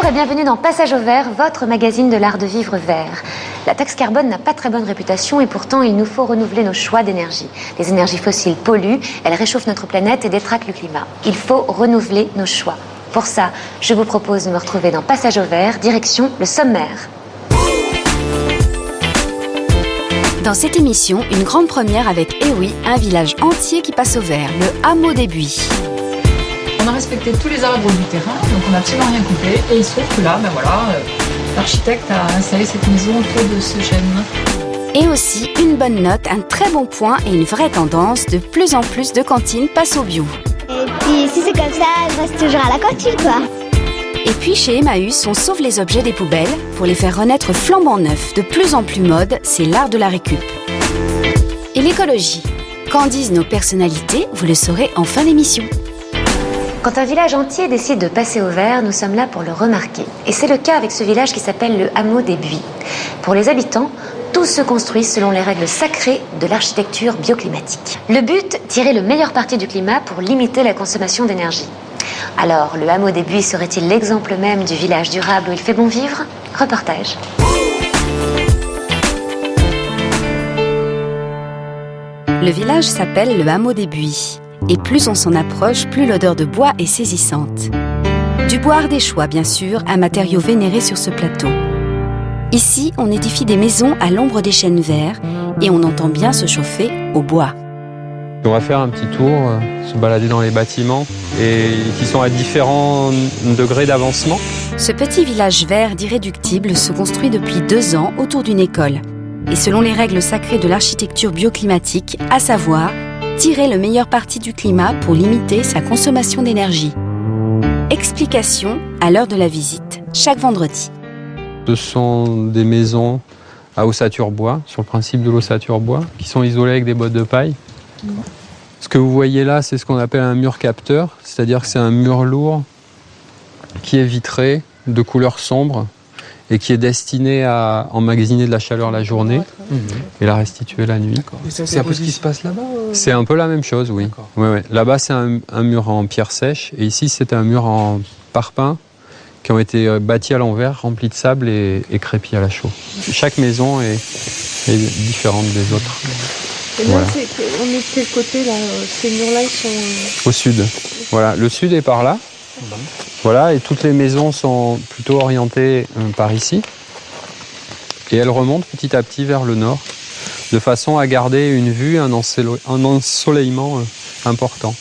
Bonjour et bienvenue dans Passage au Vert, votre magazine de l'art de vivre vert. La taxe carbone n'a pas très bonne réputation et pourtant il nous faut renouveler nos choix d'énergie. Les énergies fossiles polluent, elles réchauffent notre planète et détraquent le climat. Il faut renouveler nos choix. Pour ça, je vous propose de me retrouver dans Passage au Vert, direction le sommaire. Dans cette émission, une grande première avec, eh oui, un village entier qui passe au vert, le hameau des Buis. On a respecté tous les arbres du terrain, donc on n'a absolument rien coupé. Et il se trouve que là, l'architecte a installé cette maison autour de ce chêne. Et aussi une bonne note, un très bon point et une vraie tendance. De plus en plus de cantines passent au bio. Et puis si c'est comme ça, je reste toujours à la cantine, quoi. Et puis chez Emmaüs, on sauve les objets des poubelles pour les faire renaître flambant neufs. De plus en plus mode, c'est l'art de la récup. Et l'écologie. Qu'en disent nos personnalités, vous le saurez en fin d'émission. Quand un village entier décide de passer au vert, nous sommes là pour le remarquer. Et c'est le cas avec ce village qui s'appelle le hameau des Buis. Pour les habitants, tout se construit selon les règles sacrées de l'architecture bioclimatique. Le but, tirer le meilleur parti du climat pour limiter la consommation d'énergie. Alors, le hameau des Buis serait-il l'exemple même du village durable où il fait bon vivre ? Reportage. Le village s'appelle le hameau des Buis. Et plus on s'en approche, plus l'odeur de bois est saisissante. Du bois ardéchois, bien sûr, un matériau vénéré sur ce plateau. Ici, on édifie des maisons à l'ombre des chênes verts et on entend bien se chauffer au bois. On va faire un petit tour, se balader dans les bâtiments et qui sont à différents degrés d'avancement. Ce petit village vert d'irréductible se construit depuis 2 ans autour d'une école. Et selon les règles sacrées de l'architecture bioclimatique, à savoir tirer le meilleur parti du climat pour limiter sa consommation d'énergie. Explication à l'heure de la visite, chaque vendredi. Ce sont des maisons à ossature bois, sur le principe de l'ossature bois, qui sont isolées avec des bottes de paille. Ce que vous voyez là, c'est ce qu'on appelle un mur capteur, c'est-à-dire que c'est un mur lourd qui est vitré, de couleur sombre, et qui est destiné à emmagasiner de la chaleur la journée et la restituer la nuit. C'est un peu ce qui se passe là-bas C'est un peu la même chose, oui. Ouais. Là-bas, c'est un mur en pierre sèche, et ici, c'est un mur en parpaing qui ont été bâtis à l'envers, remplis de sable et crépis à la chaux. Chaque maison est différente des autres. Et là, voilà. On est de quel côté, là ? Ces murs-là, ils sont... Au sud. Voilà, le sud est par là. Voilà, et toutes les maisons sont plutôt orientées par ici. Et elles remontent petit à petit vers le nord, de façon à garder une vue, un ensoleillement important.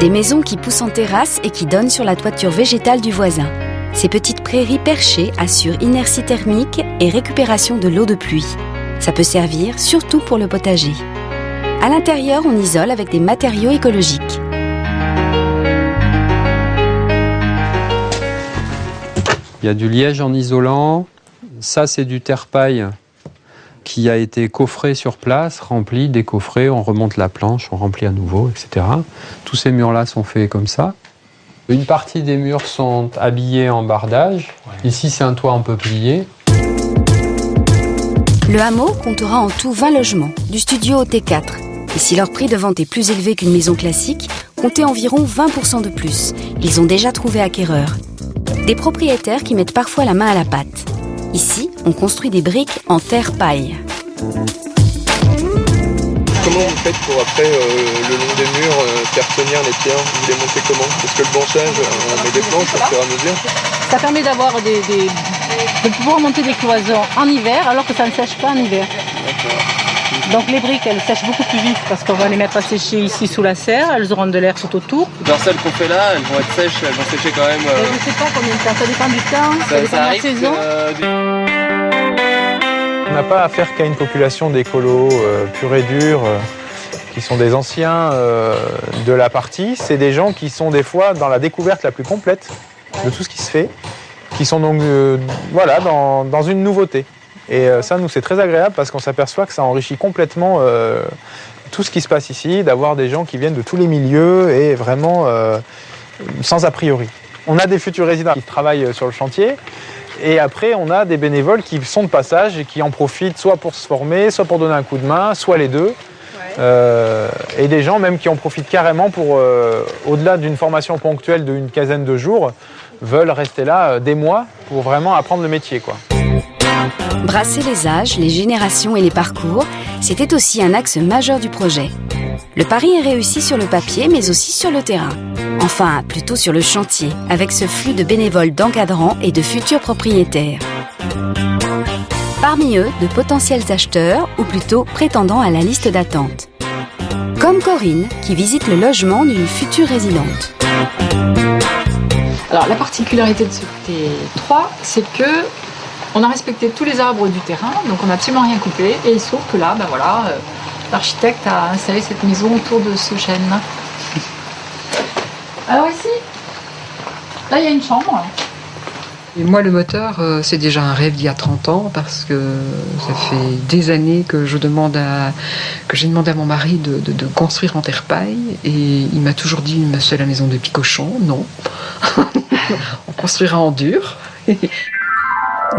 Des maisons qui poussent en terrasse et qui donnent sur la toiture végétale du voisin. Ces petites prairies perchées assurent inertie thermique et récupération de l'eau de pluie. Ça peut servir surtout pour le potager. À l'intérieur, on isole avec des matériaux écologiques. Il y a du liège en isolant. Ça, c'est du terre-paille qui a été coffré sur place, rempli, décoffré. On remonte la planche, on remplit à nouveau, etc. Tous ces murs-là sont faits comme ça. Une partie des murs sont habillés en bardage. Ici, c'est un toit en peuplier. Le hameau comptera en tout 20 logements, du studio au T4. Et si leur prix de vente est plus élevé qu'une maison classique, comptez environ 20% de plus. Ils ont déjà trouvé acquéreur. Des propriétaires qui mettent parfois la main à la pâte. Ici, on construit des briques en terre-paille. Comment vous faites pour après, le long des murs, faire tenir les pierres ? Vous les montez comment ? Parce que le blanchage, on met des planches au fur et à mesure. Ça permet d'avoir de pouvoir monter des cloisons en hiver alors que ça ne sèche pas en hiver. Donc les briques, elles sèchent beaucoup plus vite parce qu'on va les mettre à sécher ici sous la serre, elles auront de l'air tout autour. Dans celles qu'on fait là, elles vont être sèches, elles vont sécher quand même. Je ne sais pas combien de temps, ça dépend du temps, ça dépend de la saison. On n'a pas affaire qu'à une population d'écolos purs et durs, qui sont des anciens de la partie. C'est des gens qui sont des fois dans la découverte la plus complète de tout ce qui se fait, qui sont donc dans une nouveauté. Et ça, nous, c'est très agréable parce qu'on s'aperçoit que ça enrichit complètement tout ce qui se passe ici, d'avoir des gens qui viennent de tous les milieux et vraiment sans a priori. On a des futurs résidents qui travaillent sur le chantier et après, on a des bénévoles qui sont de passage et qui en profitent soit pour se former, soit pour donner un coup de main, soit les deux. Et des gens même qui en profitent carrément pour, au-delà d'une formation ponctuelle d'une quinzaine de jours, veulent rester là des mois pour vraiment apprendre le métier, quoi. Brasser les âges, les générations et les parcours, c'était aussi un axe majeur du projet. Le pari est réussi sur le papier, mais aussi sur le terrain. Enfin, plutôt sur le chantier, avec ce flux de bénévoles, d'encadrants et de futurs propriétaires. Parmi eux, de potentiels acheteurs, ou plutôt prétendants à la liste d'attente. Comme Corinne, qui visite le logement d'une future résidente. Alors la particularité de ce T3, c'est que on a respecté tous les arbres du terrain, donc on n'a absolument rien coupé. Et il se trouve que là, l'architecte a installé cette maison autour de ce chêne. Alors ici, là il y a une chambre. Et moi, le moteur, c'est déjà un rêve d'il y a 30 ans parce que ça fait des années que j'ai demandé à mon mari de construire en terre-paille et il m'a toujours dit « c'est la maison de Picochon ». Non, on construira en dur.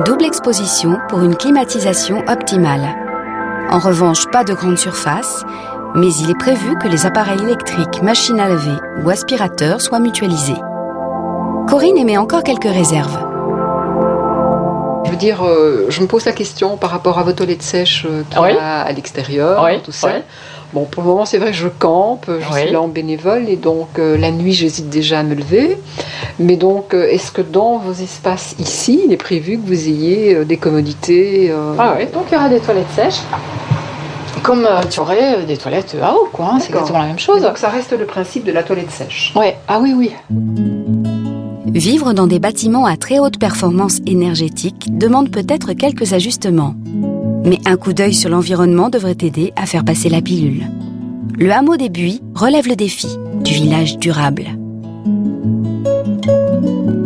Double exposition pour une climatisation optimale. En revanche, pas de grande surface, mais il est prévu que les appareils électriques, machines à laver ou aspirateurs soient mutualisés. Corinne émet encore quelques réserves. Je veux dire, je me pose la question par rapport à vos toilettes sèches qu'il y a à l'extérieur, tout ça. Oui. Bon, pour le moment, c'est vrai que je campe, je suis là en bénévole et donc la nuit, j'hésite déjà à me lever. Mais donc, est-ce que dans vos espaces ici, il est prévu que vous ayez des commodités Donc il y aura des toilettes sèches, comme tu aurais des toilettes à eau, quoi. C'est exactement la même chose. Donc ça reste le principe de la toilette sèche. Ouais. Ah oui. Vivre dans des bâtiments à très haute performance énergétique demande peut-être quelques ajustements. Mais un coup d'œil sur l'environnement devrait aider à faire passer la pilule. Le hameau des Buis relève le défi du village durable.